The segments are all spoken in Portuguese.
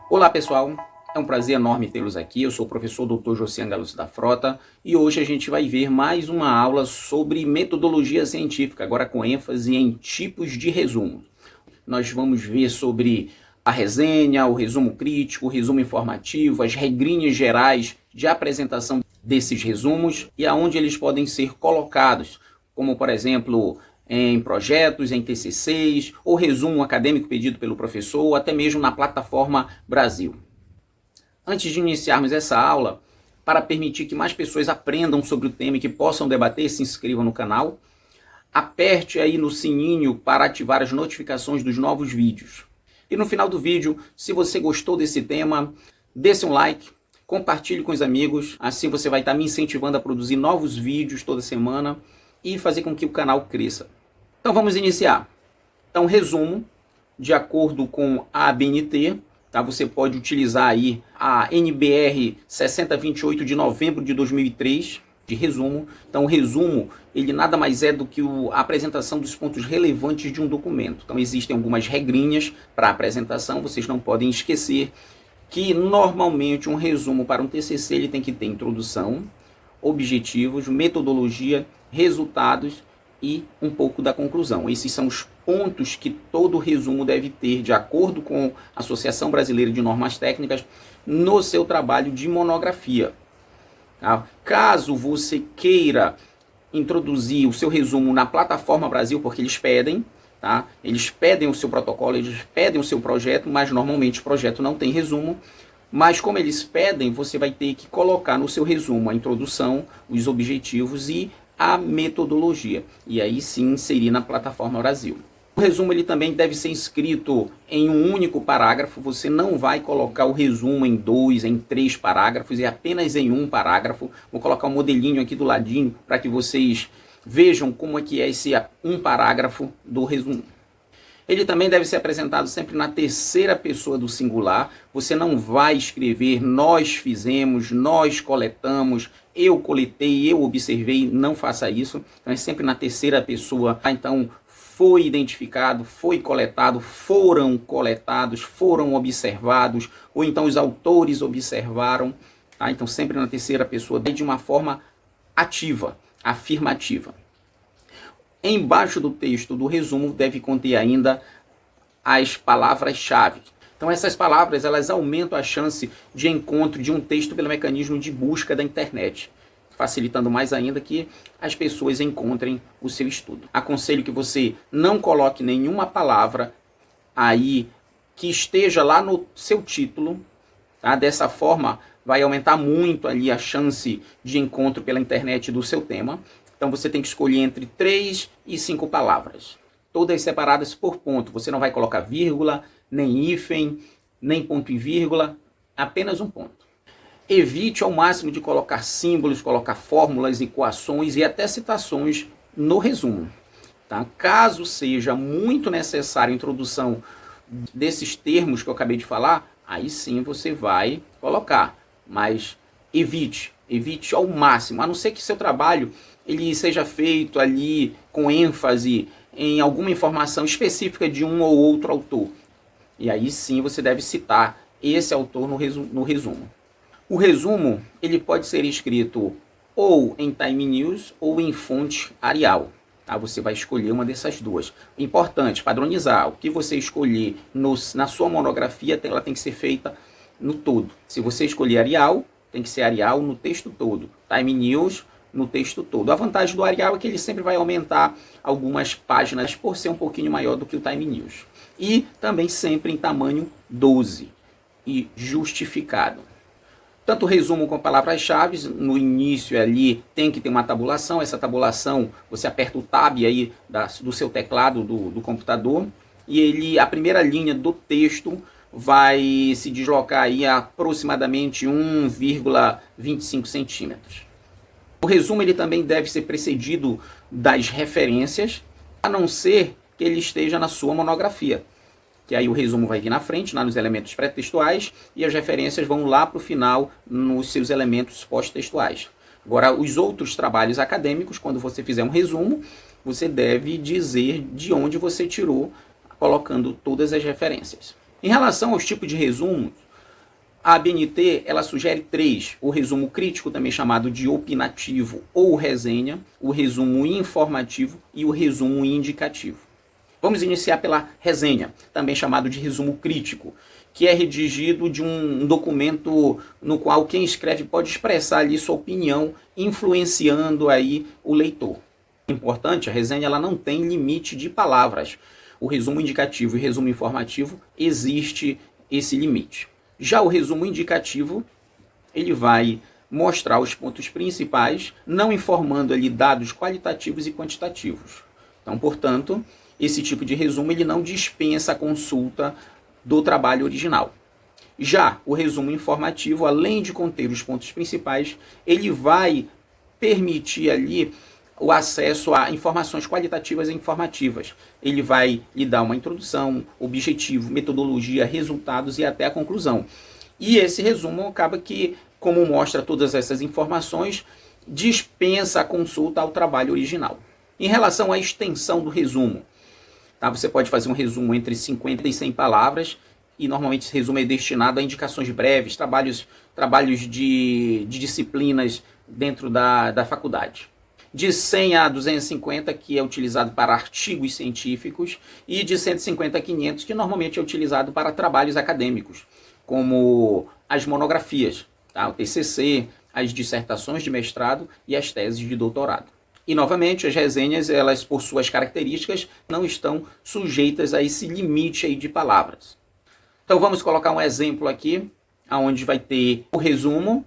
Olá pessoal, é um prazer enorme tê-los aqui. Eu sou o professor Dr. Josian Lúcio da Frota e hoje a gente vai ver mais uma aula sobre metodologia científica, agora com ênfase em tipos de resumo. Nós vamos ver sobre a resenha, o resumo crítico, o resumo informativo, as regrinhas gerais de apresentação desses resumos e aonde eles podem ser colocados, como por exemplo em projetos, em TCCs, ou resumo acadêmico pedido pelo professor, ou até mesmo na plataforma Brasil. Antes de iniciarmos essa aula, para permitir que mais pessoas aprendam sobre o tema e que possam debater, se inscrevam no canal. Aperte aí no sininho para ativar as notificações dos novos vídeos. E no final do vídeo, se você gostou desse tema, deixe um like, compartilhe com os amigos, assim você vai estar me incentivando a produzir novos vídeos toda semana e fazer com que o canal cresça. Então vamos iniciar. Então, resumo, de acordo com a ABNT, tá? Você pode utilizar aí a NBR 6028 de novembro de 2003, de resumo. Então, o resumo, ele nada mais é do que a apresentação dos pontos relevantes de um documento. Então, existem algumas regrinhas para a apresentação, vocês não podem esquecer que, normalmente, um resumo para um TCC, ele tem que ter introdução, objetivos, metodologia, resultados e um pouco da conclusão. Esses são os pontos que todo resumo deve ter, de acordo com a Associação Brasileira de Normas Técnicas, no seu trabalho de monografia. Tá? Caso você queira introduzir o seu resumo na plataforma Brasil, porque eles pedem, tá? Eles pedem o seu protocolo, eles pedem o seu projeto, mas normalmente o projeto não tem resumo. Mas como eles pedem, você vai ter que colocar no seu resumo a introdução, os objetivos e a metodologia. E aí sim inserir na plataforma Brasil. O resumo ele também deve ser escrito em um único parágrafo. Você não vai colocar o resumo em 2, em 3 parágrafos, é apenas em um parágrafo. Vou colocar um modelinho aqui do ladinho para que vocês vejam como é que é esse um parágrafo do resumo. Ele também deve ser apresentado sempre na terceira pessoa do singular. Você não vai escrever nós fizemos, nós coletamos, eu coletei, eu observei. Não faça isso. Então é sempre na terceira pessoa. Então foi identificado, foi coletado, foram coletados, foram observados, ou então os autores observaram. Tá? Então sempre na terceira pessoa, de uma forma ativa, afirmativa. Embaixo do texto do resumo deve conter ainda as palavras-chave. Então essas palavras elas aumentam a chance de encontro de um texto pelo mecanismo de busca da internet, facilitando mais ainda que as pessoas encontrem o seu estudo. Aconselho que você não coloque nenhuma palavra aí que esteja lá no seu título, tá? Dessa forma vai aumentar muito ali a chance de encontro pela internet do seu tema. Então você tem que escolher entre 3 e 5 palavras, todas separadas por ponto. Você não vai colocar vírgula, nem hífen, nem ponto e vírgula, apenas um ponto. Evite ao máximo de colocar símbolos, colocar fórmulas, equações e até citações no resumo. Tá? Caso seja muito necessária a introdução desses termos que eu acabei de falar, aí sim você vai colocar, mas evite ao máximo, a não ser que seu trabalho ele seja feito ali com ênfase em alguma informação específica de um ou outro autor. E aí sim você deve citar esse autor no resumo. O resumo ele pode ser escrito ou em Time News ou em fonte Arial. Tá? Você vai escolher uma dessas duas. Importante, padronizar. O que você escolher na sua monografia, ela tem que ser feita no todo. Se você escolher Arial, tem que ser Arial no texto todo. Time News no texto todo. A vantagem do Arial é que ele sempre vai aumentar algumas páginas por ser um pouquinho maior do que o Time News. E também sempre em tamanho 12 e justificado. Tanto o resumo com palavras-chave, no início ali tem que ter uma tabulação. Essa tabulação, você aperta o Tab aí do seu teclado do computador e a primeira linha do texto vai se deslocar aí a aproximadamente 1,25 centímetros. O resumo ele também deve ser precedido das referências, a não ser que ele esteja na sua monografia. Que aí o resumo vai vir na frente, lá nos elementos pré-textuais, e as referências vão lá para o final, nos seus elementos pós-textuais. Agora, os outros trabalhos acadêmicos, quando você fizer um resumo, você deve dizer de onde você tirou colocando todas as referências. Em relação aos tipos de resumos, a ABNT ela sugere 3, o resumo crítico, também chamado de opinativo ou resenha, o resumo informativo e o resumo indicativo. Vamos iniciar pela resenha, também chamado de resumo crítico, que é redigido de um documento no qual quem escreve pode expressar ali sua opinião, influenciando aí o leitor. Importante, a resenha ela não tem limite de palavras. O resumo indicativo e o resumo informativo existe esse limite. Já o resumo indicativo, ele vai mostrar os pontos principais, não informando ali dados qualitativos e quantitativos. Então, portanto, esse tipo de resumo ele não dispensa a consulta do trabalho original. Já o resumo informativo, além de conter os pontos principais, ele vai permitir ali o acesso a informações qualitativas e informativas. Ele vai lhe dar uma introdução, objetivo, metodologia, resultados e até a conclusão. E esse resumo acaba que, como mostra todas essas informações, dispensa a consulta ao trabalho original. Em relação à extensão do resumo, tá? Você pode fazer um resumo entre 50 e 100 palavras, e normalmente esse resumo é destinado a indicações breves, trabalhos de disciplinas dentro da faculdade. De 100 a 250, que é utilizado para artigos científicos, e de 150 a 500, que normalmente é utilizado para trabalhos acadêmicos, como as monografias, tá? O TCC, as dissertações de mestrado e as teses de doutorado. E, novamente, as resenhas, elas, por suas características, não estão sujeitas a esse limite aí de palavras. Então, vamos colocar um exemplo aqui, onde vai ter o resumo,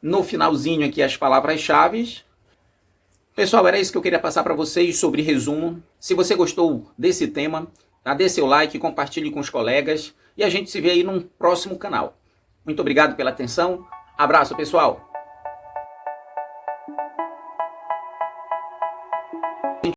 no finalzinho aqui as palavras-chave. Pessoal, era isso que eu queria passar para vocês sobre resumo. Se você gostou desse tema, tá? Dê seu like, compartilhe com os colegas e a gente se vê aí num próximo canal. Muito obrigado pela atenção. Abraço, pessoal!